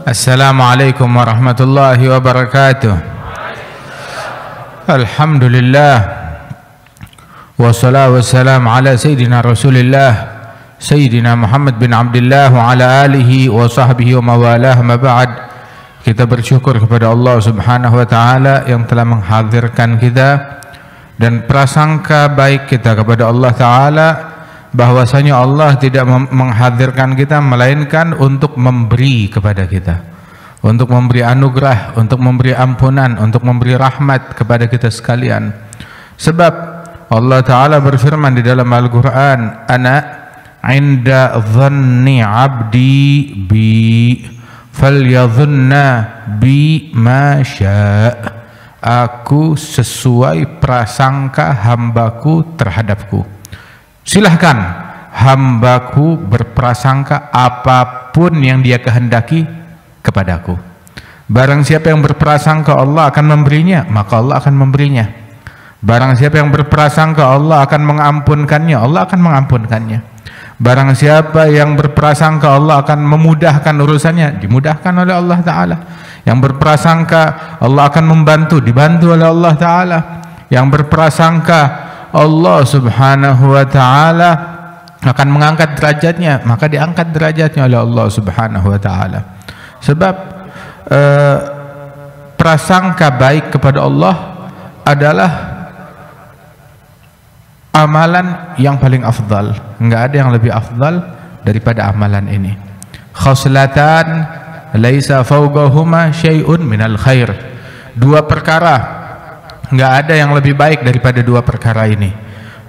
Assalamualaikum warahmatullahi wabarakatuh. Alhamdulillah wassalatu wassalamu ala sayyidina Rasulillah Sayyidina Muhammad bin Abdullah wa ala alihi wa sahbihi wa mawalah, ma ba'd. Kita bersyukur kepada Allah Subhanahu wa taala yang telah menghadirkan kita, dan prasangka baik kita kepada Allah taala bahwasanya Allah tidak menghadirkan kita melainkan untuk memberi kepada kita, untuk memberi anugerah, untuk memberi ampunan, untuk memberi rahmat kepada kita sekalian. Sebab Allah taala berfirman di dalam Al-Qur'an, ana inda dhanni 'abdi bi falyadhunna bi ma syaa. Aku sesuai prasangka hambaku terhadapku. Silahkan hambaku berprasangka apapun yang dia kehendaki kepadaku. Barang siapa yang berprasangka Allah akan memberinya, maka Allah akan memberinya. Barang siapa yang berprasangka Allah akan mengampunkannya, Allah akan mengampunkannya. Barang siapa yang berprasangka Allah akan memudahkan urusannya, dimudahkan oleh Allah Ta'ala. Yang berprasangka Allah akan membantu, dibantu oleh Allah Ta'ala. Yang berprasangka Allah Subhanahu wa taala akan mengangkat derajatnya, maka diangkat derajatnya oleh Allah Subhanahu wa taala. Sebab prasangka baik kepada Allah adalah amalan yang paling afdal. Enggak ada yang lebih afdal daripada amalan ini. Khoslatan laisa fawqahuma syai'un minal khair. Dua perkara, nggak ada yang lebih baik daripada dua perkara ini.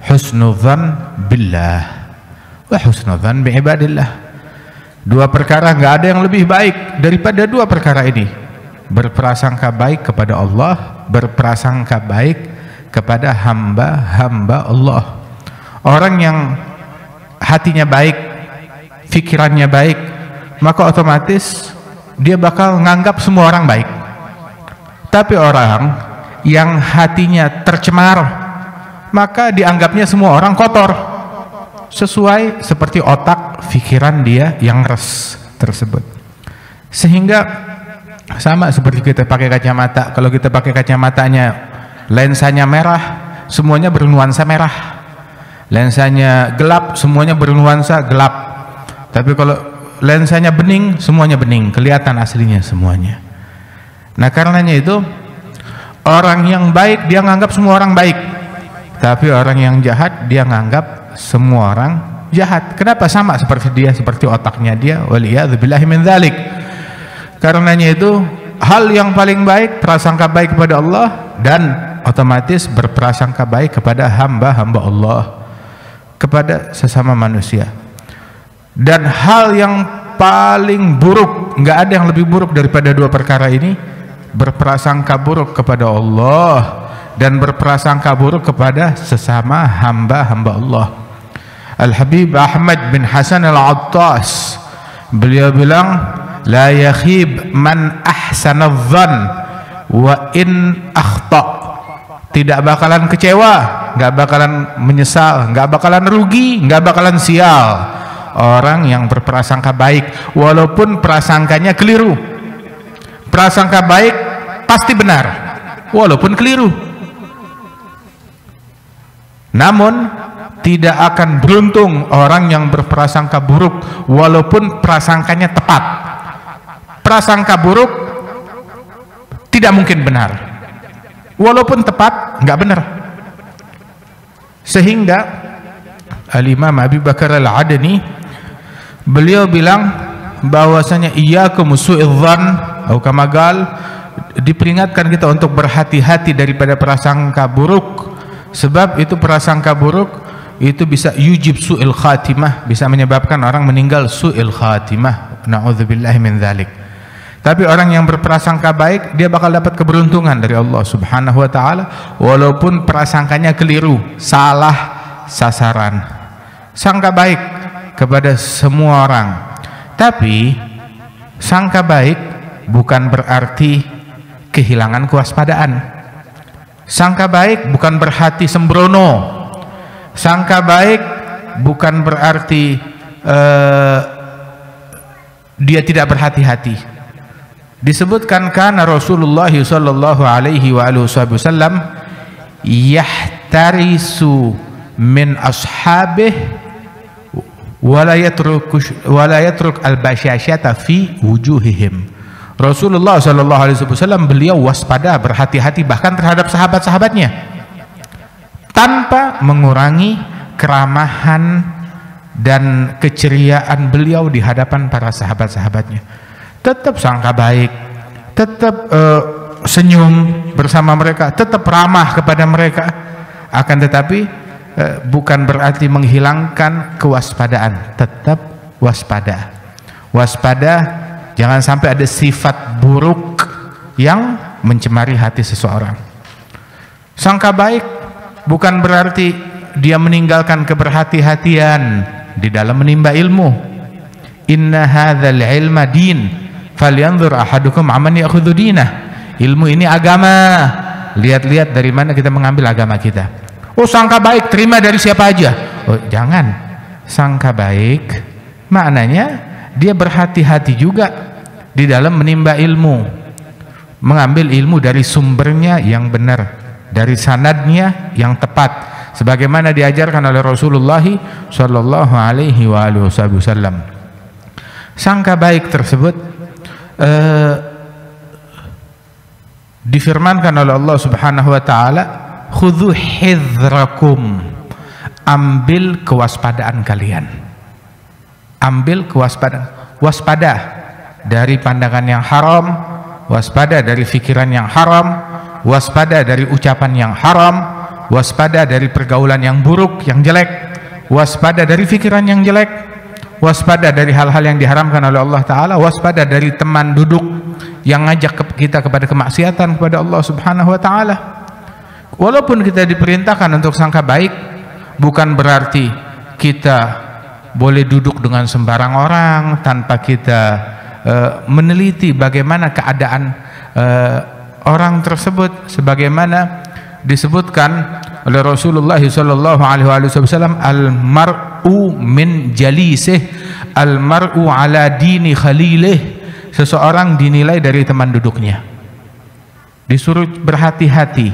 Husnudzan billah wa husnudzan biibadillah. Dua perkara nggak ada yang lebih baik daripada dua perkara ini. Berprasangka baik kepada Allah, berprasangka baik kepada hamba-hamba Allah. Orang yang hatinya baik, pikirannya baik, maka otomatis dia bakal nganggap semua orang baik. Tapi orang yang hatinya tercemar, maka dianggapnya semua orang kotor, sesuai seperti otak pikiran dia yang res tersebut. Sehingga sama seperti kita pakai kacamata. Kalau kita pakai kacamatanya lensanya merah, semuanya bernuansa merah. Lensanya gelap, semuanya bernuansa gelap. Tapi kalau lensanya bening, semuanya bening, kelihatan aslinya semuanya. Nah, karenanya itu orang yang baik dia nganggap semua orang baik, tapi orang yang jahat dia nganggap semua orang jahat. Kenapa? Sama seperti dia, seperti otaknya dia. Waliyadzubillahi min dzalik. Karenanya itu hal yang paling baik prasangka baik kepada Allah, dan otomatis berprasangka baik kepada hamba-hamba Allah, kepada sesama manusia. Dan hal yang paling buruk, nggak ada yang lebih buruk daripada dua perkara ini, berprasangka buruk kepada Allah dan berprasangka buruk kepada sesama hamba-hamba Allah. Al-Habib Ahmad bin Hasan Al-Attas, beliau bilang, la yakhib man ahsana dhann wa in akhta. Tidak bakalan kecewa, nggak bakalan menyesal, nggak bakalan rugi, nggak bakalan sial orang yang berprasangka baik walaupun prasangkanya keliru. Prasangka baik pasti benar walaupun keliru. Namun tidak akan beruntung orang yang berprasangka buruk walaupun prasangkanya tepat. Prasangka buruk tidak mungkin benar, walaupun tepat nggak benar. Sehingga Al-Imam Abi Bakar Al-Adani beliau bilang bahwasanya iyyakum su'idzan atau kamagal, diperingatkan kita untuk berhati-hati daripada prasangka buruk, sebab itu prasangka buruk itu bisa yujib su'il khatimah, bisa menyebabkan orang meninggal su'il khatimah, na'udzubillahi min dzalik. Tapi orang yang berprasangka baik dia bakal dapat keberuntungan dari Allah Subhanahu wa taala walaupun prasangkanya keliru, salah sasaran. Sangka baik kepada semua orang, tapi sangka baik bukan berarti kehilangan kewaspadaan. Sangka baik bukan berarti sembrono. Sangka baik bukan berarti dia tidak berhati-hati. Disebutkan kana Rasulullah sallallahu alaihi wasallam yahtarisu min ashabih wala yatruk al-bashashata fi wujuhihim. Rasulullah sallallahu alaihi wasallam beliau waspada, berhati-hati bahkan terhadap sahabat-sahabatnya, tanpa mengurangi keramahan dan keceriaan beliau di hadapan para sahabat-sahabatnya. Tetap sangka baik, tetap senyum bersama mereka, tetap ramah kepada mereka, akan tetapi bukan berarti menghilangkan kewaspadaan. Tetap waspada, jangan sampai ada sifat buruk yang mencemari hati seseorang. Sangka baik bukan berarti dia meninggalkan keberhati-hatian di dalam menimba ilmu. Inna hadzal ilma din falyanzur ahadukum amman ya'khudhu dinah. Ilmu ini agama, lihat-lihat dari mana kita mengambil agama kita. Oh, sangka baik terima dari siapa aja. Oh, jangan. Sangka baik maknanya dia berhati-hati juga di dalam menimba ilmu, mengambil ilmu dari sumbernya yang benar, dari sanadnya yang tepat, sebagaimana diajarkan oleh Rasulullah sallallahu alaihi wasallam. Sangka baik tersebut difirmankan oleh Allah Subhanahu wa taala, khudhu hidrakum, ambil kewaspadaan kalian. Ambil kewaspadaan, waspada dari pandangan yang haram, waspada dari pikiran yang haram, waspada dari ucapan yang haram, waspada dari pergaulan yang buruk, yang jelek, waspada dari pikiran yang jelek, waspada dari hal-hal yang diharamkan oleh Allah Ta'ala, waspada dari teman duduk yang ngajak kita kepada kemaksiatan kepada Allah Subhanahu wa Ta'ala. Walaupun kita diperintahkan untuk sangka baik, bukan berarti kita boleh duduk dengan sembarang orang tanpa kita meneliti bagaimana keadaan orang tersebut, sebagaimana disebutkan oleh Rasulullah sallallahu alaihi wasallam, al-mar'u min jalisih, al-mar'u ala dini khalilih. Seseorang dinilai dari teman duduknya. Disuruh berhati-hati.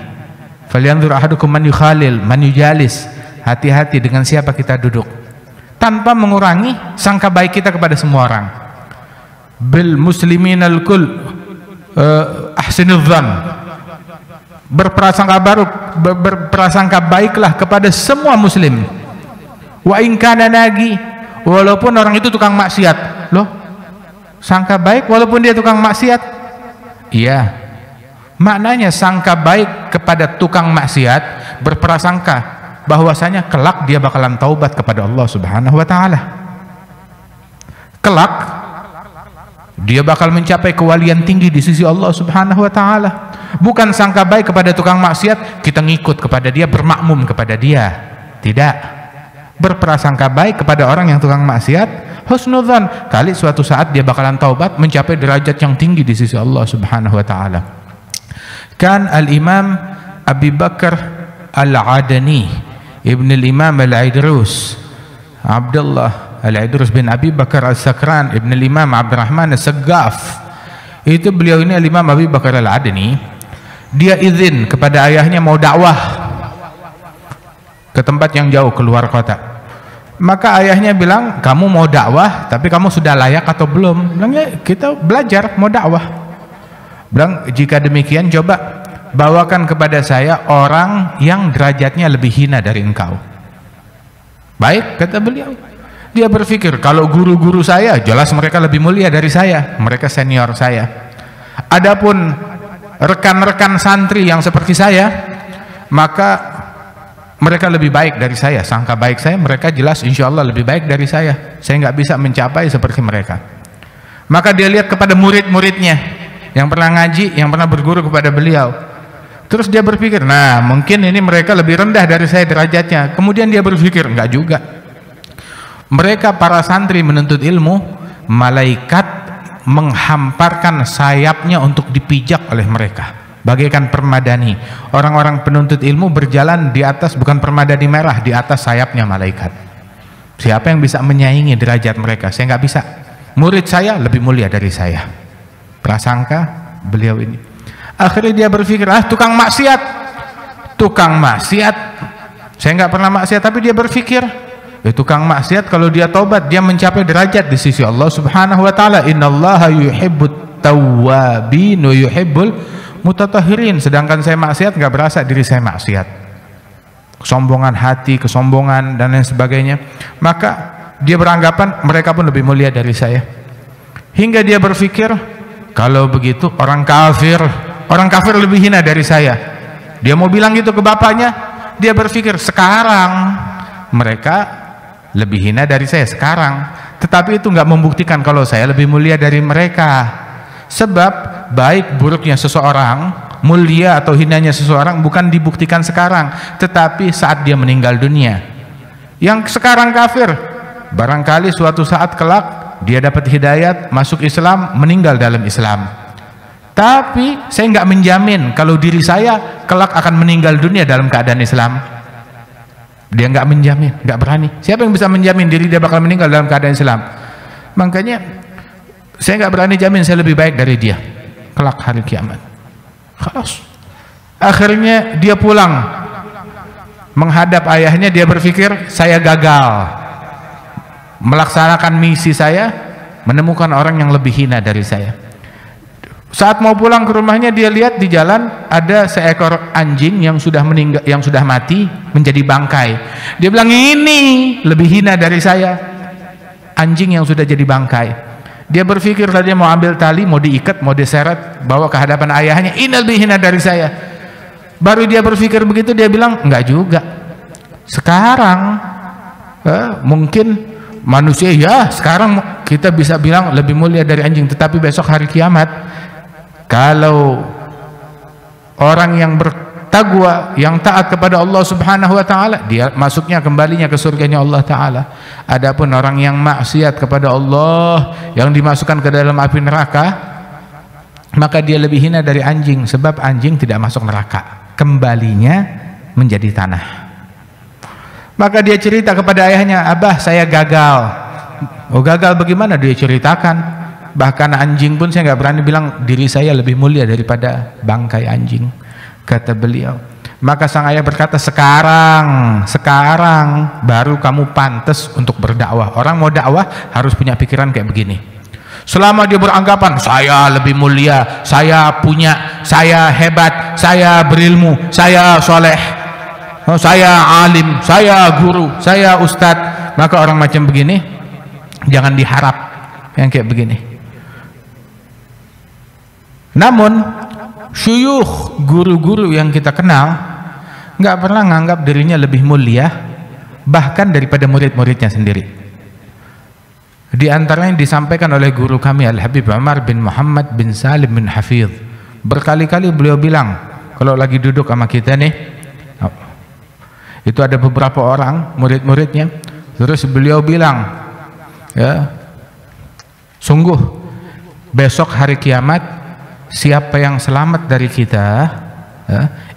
Falyanzur ahadukum man yukhalil, man yujalis. Hati-hati dengan siapa kita duduk, tanpa mengurangi sangka baik kita kepada semua orang. Bil musliminal kull ahsinudz dzan, berprasangka baiklah kepada semua muslim. Wa in kana nagi, walaupun orang itu tukang maksiat. Loh, sangka baik walaupun dia tukang maksiat? Iya, maknanya sangka baik kepada tukang maksiat, berprasangka bahwasanya kelak dia bakalan taubat kepada Allah Subhanahu wa taala. Kelak dia bakal mencapai kewalian tinggi di sisi Allah Subhanahu wa taala. Bukan sangka baik kepada tukang maksiat, kita ngikut kepada dia, bermakmum kepada dia. Tidak. Berprasangka baik kepada orang yang tukang maksiat, husnudzan, kali suatu saat dia bakalan taubat, mencapai derajat yang tinggi di sisi Allah Subhanahu wa taala. Kan al-Imam Abi Bakar Al-Adani Ibn al-Imam Al-Idrus Abdullah Al-Idrus bin Abi Bakar Al-Sakran Ibn al-Imam Abdurrahman Al-Saggaf, itu beliau ini al-Imam Abi Bakar Al-Adani, dia izin kepada ayahnya mau dakwah ke tempat yang jauh, keluar kota. Maka ayahnya bilang, kamu mau dakwah tapi kamu sudah layak atau belum? Bilangnya, kita belajar mau dakwah. Bilang, jika demikian coba bawakan kepada saya orang yang derajatnya lebih hina dari engkau. Baik, kata beliau. Dia berpikir, kalau guru-guru saya jelas mereka lebih mulia dari saya, mereka senior saya. Adapun rekan-rekan santri yang seperti saya, maka mereka lebih baik dari saya. Sangka baik saya, mereka jelas insya Allah lebih baik dari saya. Saya nggak bisa mencapai seperti mereka. Maka dia lihat kepada murid-muridnya yang pernah ngaji, yang pernah berguru kepada beliau. Terus dia berpikir, nah mungkin ini mereka lebih rendah dari saya derajatnya. Kemudian dia berpikir, enggak juga. Mereka para santri menuntut ilmu, malaikat menghamparkan sayapnya untuk dipijak oleh mereka, bagaikan permadani. Orang-orang penuntut ilmu berjalan di atas, bukan permadani merah, di atas sayapnya malaikat. Siapa yang bisa menyaingi derajat mereka? Saya nggak bisa. Murid saya lebih mulia dari saya. prasangka beliau ini. Akhirnya dia berpikir, tukang maksiat, saya nggak pernah maksiat, tapi dia berpikir, tukang maksiat kalau dia tobat dia mencapai derajat di sisi Allah Subhanahu wa taala. Innallaha yuhibbut tawwabin wa yuhibbul mutatahhirin. Sedangkan saya maksiat nggak berasa diri saya maksiat. Kesombongan hati, kesombongan dan lain sebagainya. Maka dia beranggapan mereka pun lebih mulia dari saya. Hingga dia berpikir, kalau begitu orang kafir lebih hina dari saya. Dia mau bilang gitu ke bapaknya. Dia berpikir sekarang mereka lebih hina dari saya sekarang, tetapi itu nggak membuktikan kalau saya lebih mulia dari mereka. Sebab baik buruknya seseorang, mulia atau hinanya seseorang bukan dibuktikan sekarang, tetapi saat dia meninggal dunia. Yang sekarang kafir, barangkali suatu saat kelak dia dapat hidayat, masuk Islam, meninggal dalam Islam. Tapi saya nggak menjamin kalau diri saya kelak akan meninggal dunia dalam keadaan Islam. Dia nggak menjamin, nggak berani. Siapa yang bisa menjamin diri dia bakal meninggal dalam keadaan Islam? Makanya saya nggak berani jamin saya lebih baik dari dia kelak hari kiamat. Khalas. Akhirnya dia pulang menghadap ayahnya. Dia berpikir, saya gagal melaksanakan misi saya, menemukan orang yang lebih hina dari saya. Saat mau pulang ke rumahnya, dia lihat di jalan ada seekor anjing yang sudah meninggal, yang sudah mati menjadi bangkai. Dia bilang, ini lebih hina dari saya, anjing yang sudah jadi bangkai. Dia berpikir, tadi mau ambil tali, mau diikat, mau diseret, bawa ke hadapan ayahnya, ini lebih hina dari saya. Baru dia berpikir begitu, dia bilang, enggak juga. Sekarang mungkin manusia, ya sekarang kita bisa bilang lebih mulia dari anjing, tetapi besok hari kiamat, kalau orang yang bertakwa, yang taat kepada Allah Subhanahu wa taala, dia masuknya kembalinya ke surganya Allah taala. Adapun orang yang maksiat kepada Allah, yang dimasukkan ke dalam api neraka, maka dia lebih hina dari anjing, sebab anjing tidak masuk neraka, kembalinya menjadi tanah. Maka dia cerita kepada ayahnya, "Abah, saya gagal." Oh, gagal bagaimana? Dia ceritakan. Bahkan anjing pun saya nggak berani bilang diri saya lebih mulia daripada bangkai anjing, kata beliau. Maka sang ayah berkata, sekarang baru kamu pantas untuk berdakwah. Orang mau dakwah harus punya pikiran kayak begini. Selama dia beranggapan saya lebih mulia, saya punya, saya hebat, saya berilmu, saya soleh, saya alim, saya guru, saya ustadz, maka orang macam begini jangan diharap yang kayak begini. Namun syuyukh, guru-guru yang kita kenal, nggak pernah nganggap dirinya lebih mulia bahkan daripada murid-muridnya sendiri. Di antaranya disampaikan oleh guru kami Al-Habib Umar bin Muhammad bin Salim bin Hafidh. Berkali-kali beliau bilang, kalau lagi duduk sama kita nih, itu ada beberapa orang murid-muridnya, terus beliau bilang, ya, sungguh besok hari kiamat, siapa yang selamat dari kita,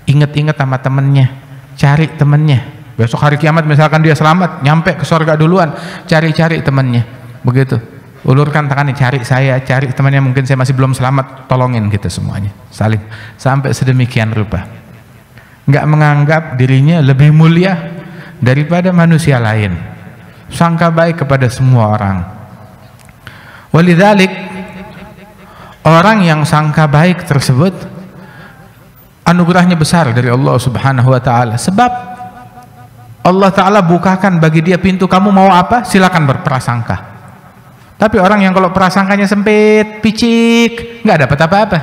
ingat-ingat sama temennya, cari temennya. Besok hari kiamat misalkan dia selamat, nyampe ke surga duluan, cari-cari temennya. Begitu, ulurkan tangannya, cari saya, cari temannya, mungkin saya masih belum selamat, tolongin kita semuanya, saling, sampai sedemikian rupa. Nggak menganggap dirinya lebih mulia daripada manusia lain, sangka baik kepada semua orang. Walidzalik, orang yang sangka baik tersebut anugerahnya besar dari Allah Subhanahu wa taala, sebab Allah taala bukakan bagi dia pintu, kamu mau apa? Silakan berprasangka. Tapi orang yang kalau prasangkanya sempit, picik, nggak dapat apa-apa.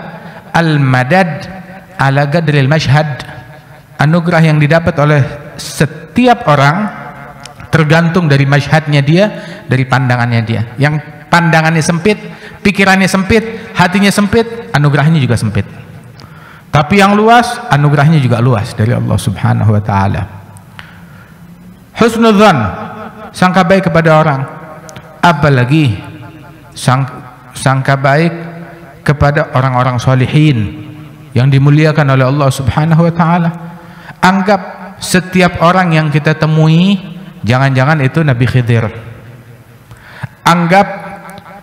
Al-madad ala qadril mashhad, anugerah yang didapat oleh setiap orang tergantung dari mashhadnya dia, dari pandangannya dia. Yang pandangannya sempit, pikirannya sempit, hatinya sempit, anugerahnya juga sempit. Tapi yang luas, anugerahnya juga luas dari Allah Subhanahu wa taala. Husnudzan, sangka baik kepada orang, apalagi sangka baik kepada orang-orang solihin yang dimuliakan oleh Allah Subhanahu wa taala. Anggap setiap orang yang kita temui jangan-jangan itu Nabi Khidir. Anggap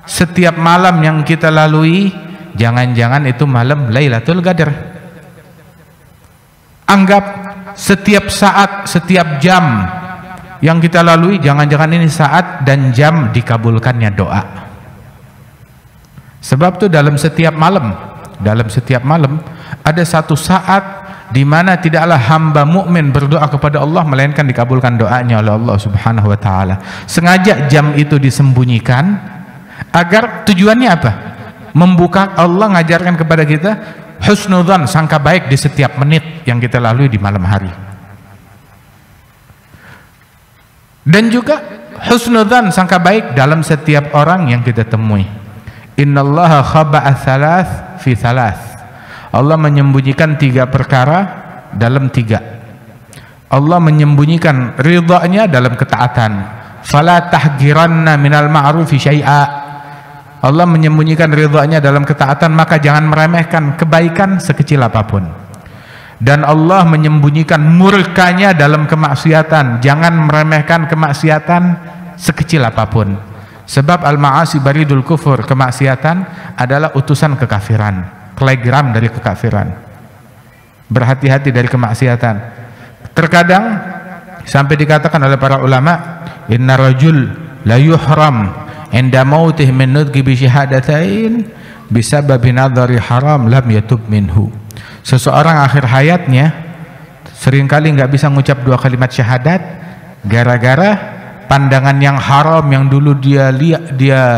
setiap malam yang kita lalui jangan-jangan itu malam Lailatul Qadar. Anggap setiap saat, setiap jam yang kita lalui, jangan-jangan ini saat dan jam dikabulkannya doa. Sebab itu dalam setiap malam ada satu saat di mana tidaklah hamba mukmin berdoa kepada Allah melainkan dikabulkan doanya oleh Allah Subhanahu wa taala. Sengaja jam itu disembunyikan agar tujuannya apa? Membuka, Allah ngajarkan kepada kita husnudzan, sangka baik di setiap menit yang kita lalui di malam hari. Dan juga husnudzan, sangka baik dalam setiap orang yang kita temui. Innallaha khaba'a thalath fi thalath. Allah menyembunyikan 3 perkara dalam 3. Allah menyembunyikan ridhanya dalam ketaatan. Fala tahgiranna minal ma'rufi syai'a. Allah menyembunyikan ridhanya dalam ketaatan, maka jangan meremehkan kebaikan sekecil apapun. Dan Allah menyembunyikan murkanya dalam kemaksiatan. Jangan meremehkan kemaksiatan sekecil apapun. Sebab al-ma'asi baridul kufur, kemaksiatan adalah utusan kekafiran, telegram dari kekafiran. Berhati-hati dari kemaksiatan. Terkadang sampai dikatakan oleh para ulama, inna rajul la yuhram inda mautih min nutqi bi syahadatain bisababi nadhari haram lam yatub minhu. Seseorang akhir hayatnya seringkali nggak bisa mengucap 2 kalimat syahadat gara-gara pandangan yang haram yang dulu dia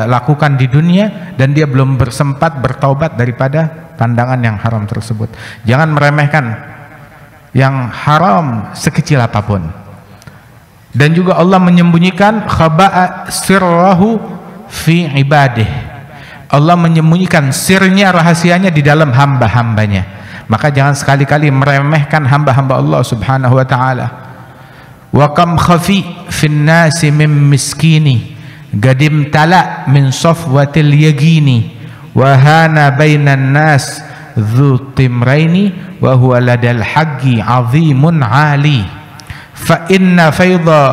lakukan di dunia, dan dia belum bersempat bertaubat daripada pandangan yang haram tersebut. Jangan meremehkan yang haram sekecil apapun. Dan juga Allah menyembunyikan khaba'a sirrahu fi ibadih. Allah menyembunyikan sirnya, rahasianya di dalam hamba-hambanya. Maka jangan sekali-kali meremehkan hamba-hamba Allah Subhanahu wa taala. Wa kam khafi fin nasi min miskini gadim tala min safwatil yagini wa hana bainan nas dzu timraini wa huwa ladal haqqi azimun ali fa inna faidha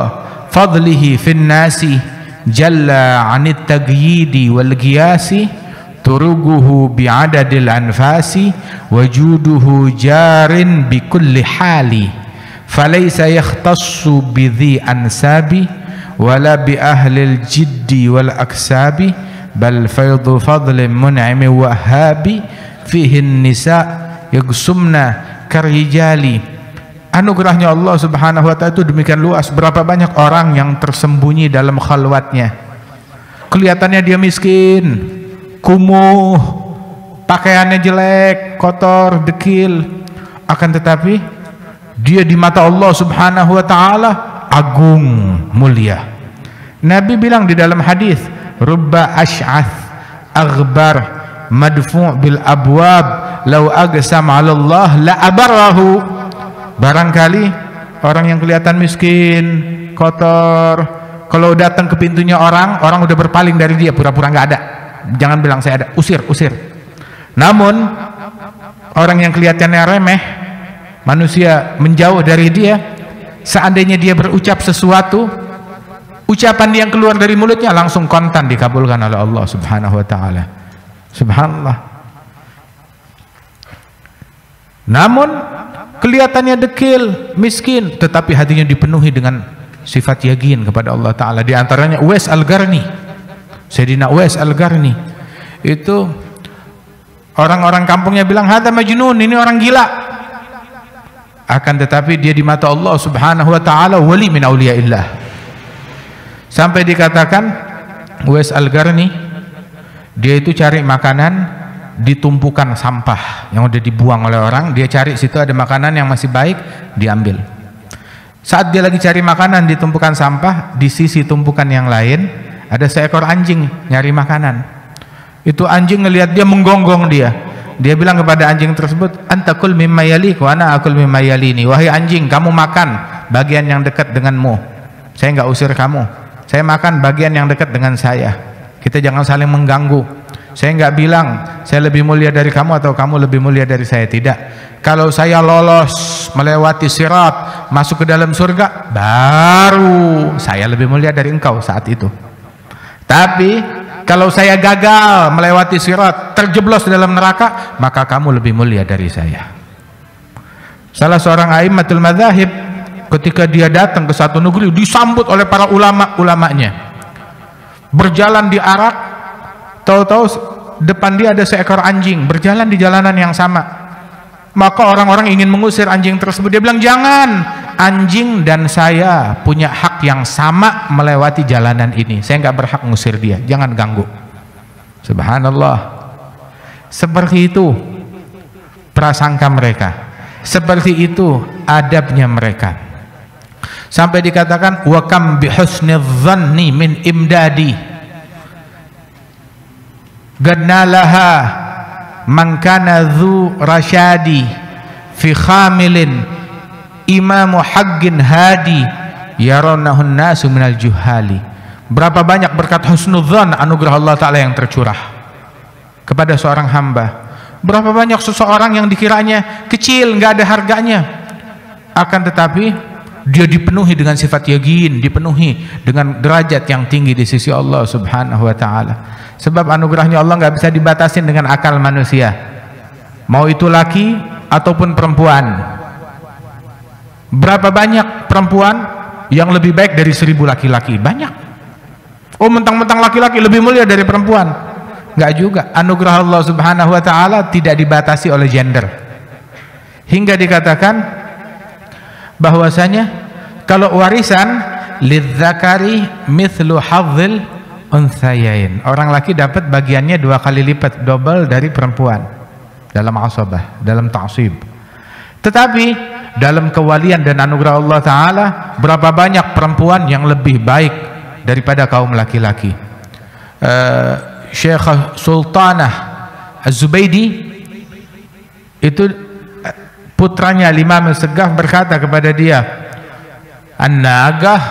fadlihi fin nasi jalla 'anit tagyidi wal qiyasi turuguhu bi'adadil anfasi wajuduhu jarin bi kulli hali falaysa yakhtassu bidhi ansabi wala bi ahlil jiddi wal aksabi bal faydu fadlin mun'imi wahhabi fihi nisa yagsumna karijali. Anugerahnya Allah Subhanahu wa ta'ala itu demikian luas. Berapa banyak orang yang tersembunyi dalam khalwatnya, kelihatannya dia miskin, kumuh, pakaiannya jelek, kotor, dekil, akan tetapi dia di mata Allah Subhanahu wa ta'ala agung, mulia. Nabi bilang di dalam hadis, rubba ash'ath aghbar madfu' bil abwab law agsam 'ala Allah la abarahu. Barangkali orang yang kelihatan miskin, kotor, kalau datang ke pintunya orang udah berpaling dari dia, pura-pura nggak ada. Jangan bilang saya ada, usir. Namun orang yang kelihatannya remeh, manusia menjauh dari dia, seandainya dia berucap sesuatu, ucapan yang keluar dari mulutnya langsung kontan dikabulkan oleh Allah Subhanahu wa ta'ala. Subhanallah. Namun kelihatannya dekil, miskin, tetapi hatinya dipenuhi dengan sifat yakin kepada Allah Ta'ala. Di antaranya Uwais Al-Qarni, Sayyidina Uwais Al-Qarni. Itu orang-orang kampungnya bilang, hadza majnun, ini orang gila. Akan tetapi dia di mata Allah Subhanahu wa ta'ala wali min auliyaillah. Sampai dikatakan Uwais Al-Qarni, dia itu cari makanan di tumpukan sampah yang udah dibuang oleh orang. Dia cari situ ada makanan yang masih baik, diambil. Saat dia lagi cari makanan di tumpukan sampah, di sisi tumpukan yang lain ada seekor anjing nyari makanan. Itu anjing ngelihat dia, menggonggong dia. Dia bilang kepada anjing tersebut, antakul mimma yalik wa ana akul mimma yalini. Wahai anjing, kamu makan bagian yang dekat denganmu, saya nggak usir kamu. Saya makan bagian yang dekat dengan saya. Kita jangan saling mengganggu. Saya nggak bilang saya lebih mulia dari kamu atau kamu lebih mulia dari saya, tidak. Kalau saya lolos melewati sirat masuk ke dalam surga, baru saya lebih mulia dari engkau saat itu. Tapi kalau saya gagal melewati sirat, terjeblos dalam neraka, maka kamu lebih mulia dari saya. Salah seorang a'immatul madzahib ketika dia datang ke satu negeri disambut oleh para ulama-ulamanya. Berjalan di Arak, tahu-tahu depan dia ada seekor anjing berjalan di jalanan yang sama. Maka orang-orang ingin mengusir anjing tersebut. Dia bilang, jangan, anjing dan saya punya hak yang sama melewati jalanan ini. Saya nggak berhak mengusir dia, jangan ganggu. Subhanallah. Seperti itu prasangka mereka, seperti itu adabnya mereka. Sampai dikatakan, wa kam bi husnidzanni min imdadi gadnalaha man kana dzu rasyadi fi khamilin imamu haqqin hadi yaronahun nasu minal juhali. Berapa banyak berkat husnudzan, anugerah Allah Ta'ala yang tercurah kepada seorang hamba. Berapa banyak seseorang yang dikiranya kecil, nggak ada harganya, akan tetapi dia dipenuhi dengan sifat yakin, dipenuhi dengan derajat yang tinggi di sisi Allah Subhanahu wa Ta'ala. Sebab anugerahnya Allah nggak bisa dibatasin dengan akal manusia, mau itu laki ataupun perempuan. Berapa banyak perempuan yang lebih baik dari 1000 laki-laki? Banyak. Oh, mentang-mentang laki-laki lebih mulia dari perempuan? Nggak juga. Anugerah Allah Subhanahu wa Ta'ala tidak dibatasi oleh gender, hingga dikatakan bahwasanya kalau warisan lidzakari mithlu hadzil unthayain, orang laki dapat bagiannya 2 kali lipat, double dari perempuan dalam asabah, dalam ta'sib. Tetapi dalam kewalian dan anugerah Allah Ta'ala, berapa banyak perempuan yang lebih baik daripada kaum laki-laki. Syekh Sultanah Az-Zubaydi itu putranya Imam Segaf berkata kepada dia, an-nagah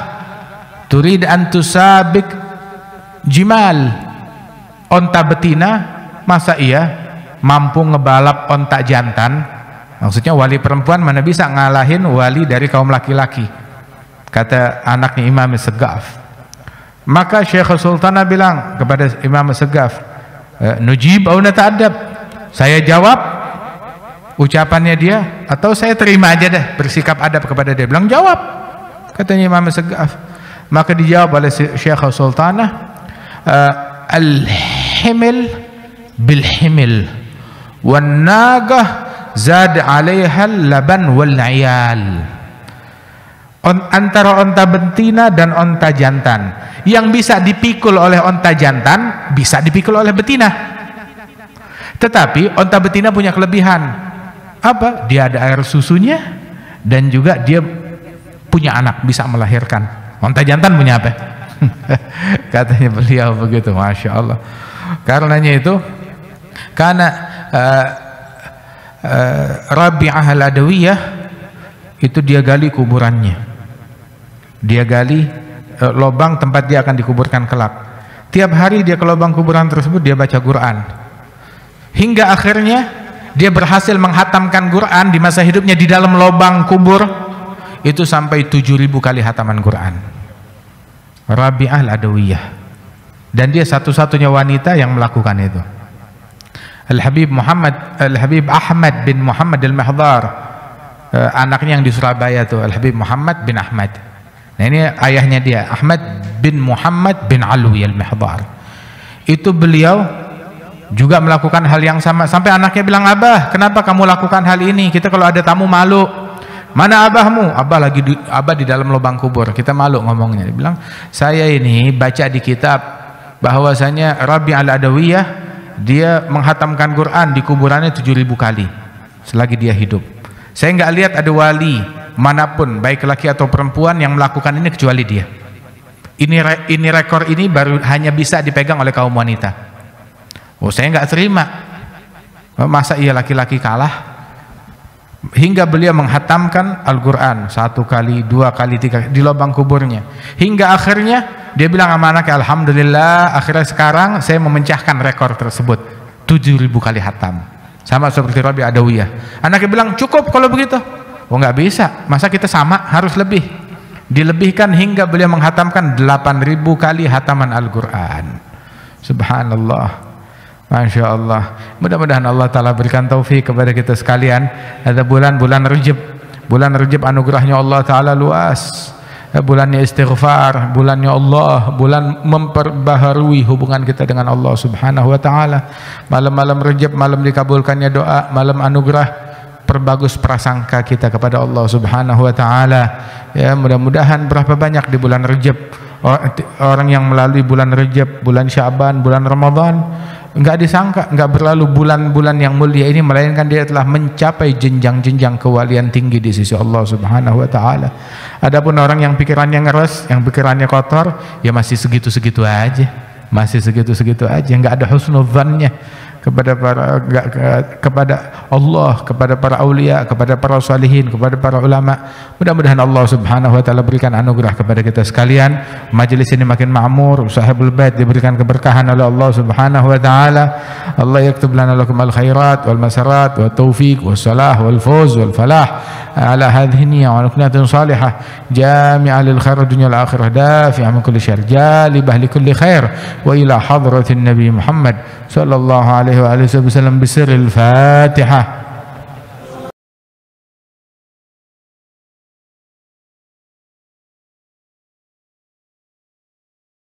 turid an tusabik jimal, onta betina masa iya mampu ngebalap onta jantan? Maksudnya wali perempuan mana bisa ngalahin wali dari kaum laki-laki, kata anaknya Imam Segaf. Maka Syekh Sultanah bilang kepada Imam Segaf, nujib au nata'adab, saya jawab ucapannya dia atau saya terima aja deh, bersikap adab kepada dia? Bilang jawab, katanya Imam Segaf. Maka dijawab oleh Syekh Sultanah, al-himil bil-himil wan nagah zad 'alaiha laban wal 'iyal. Antara onta betina dan onta jantan, yang bisa dipikul oleh onta jantan bisa dipikul oleh betina. Tetapi onta betina punya kelebihan apa? Dia ada air susunya dan juga dia punya anak, bisa melahirkan. Onta jantan punya apa? Katanya beliau begitu, Masya Allah. Karenanya itu, karena Rabi'ah al-Adawiyah itu dia gali kuburannya, dia gali lubang tempat dia akan dikuburkan kelak. Tiap hari dia ke lubang kuburan tersebut, dia baca Quran, hingga akhirnya dia berhasil menghatamkan Quran di masa hidupnya di dalam lubang kubur itu sampai 7000 kali hataman Quran. Rabi'ah al-Adawiyah, dan dia satu-satunya wanita yang melakukan itu. Al-Habib Ahmad bin Muhammad al-Mihdhar, anaknya yang di Surabaya tuh, Al-Habib Muhammad bin Ahmad. Nah ini ayahnya dia, Ahmad bin Muhammad bin Alwi al-Mihdhar. Itu beliau juga melakukan hal yang sama, sampai anaknya bilang, "Abah, kenapa kamu lakukan hal ini? Kita kalau ada tamu malu." "Mana abahmu?" Abah di dalam lubang kubur, kita malu ngomongnya." Dia bilang, "Saya ini baca di kitab bahwasanya Rabi' al-Adawiyah dia menghatamkan Quran di kuburannya 7000 kali selagi dia hidup. Saya nggak lihat ada wali manapun, baik laki atau perempuan, yang melakukan ini kecuali dia. Ini rekor ini baru hanya bisa dipegang oleh kaum wanita." Oh, saya nggak terima. Masa iya laki-laki kalah? Hingga beliau menghatamkan Al-Quran 1 kali, 2 kali, 3 kali di lubang kuburnya. Hingga akhirnya dia bilang sama anaknya, "Alhamdulillah, akhirnya sekarang saya memecahkan rekor tersebut, 7000 kali hatam." Sama seperti Rabi' Adawiyah. Anaknya bilang, "Cukup kalau begitu." Oh, nggak bisa, masa kita sama, harus lebih. Dilebihkan hingga beliau menghatamkan 8000 kali hataman Al-Quran. Subhanallah. Masya Allah. Mudah-mudahan Allah Ta'ala berikan taufik kepada kita sekalian. Ada bulan-bulan Rajab. Bulan Rajab anugerahnya Allah Ta'ala luas. Bulannya istighfar, bulannya Allah, bulan memperbaharui hubungan kita dengan Allah Subhanahu wa Ta'ala. Malam-malam Rajab, malam dikabulkannya doa, malam anugerah, perbagus prasangka kita kepada Allah Subhanahu wa Ta'ala. Ya, mudah-mudahan berapa banyak di bulan Rajab orang yang melalui bulan Rajab, bulan Syaban, bulan Ramadan, enggak disangka, enggak berlalu bulan-bulan yang mulia ini, melainkan dia telah mencapai jenjang-jenjang kewalian tinggi di sisi Allah Subhanahu wa Ta'ala. Adapun orang yang pikirannya ngeres, yang pikirannya kotor, ya masih segitu-segitu aja, masih segitu-segitu aja, enggak ada husnudzannya kepada kepada Allah, kepada para aulia, kepada para salihin, kepada para ulama. Mudah-mudahan Allah Subhanahu wa Ta'ala berikan anugerah kepada kita sekalian. Majelis ini makin ma'mur, sahibul bait diberikan keberkahan oleh Allah Subhanahu wa Ta'ala. Allah yaktub lana lakum al khairat wal masarat wat taufiq was salah wal fawz wal falah ala hadhihi niyyah wa niyyatin salihah jami'ah lil khair dunya wal akhirah dafi'ah min kulli syarr jalibah li kulli khair wa ila hadratin nabi Muhammad sallallahu alaihi wa alihi wasallam bisirril Fatihah.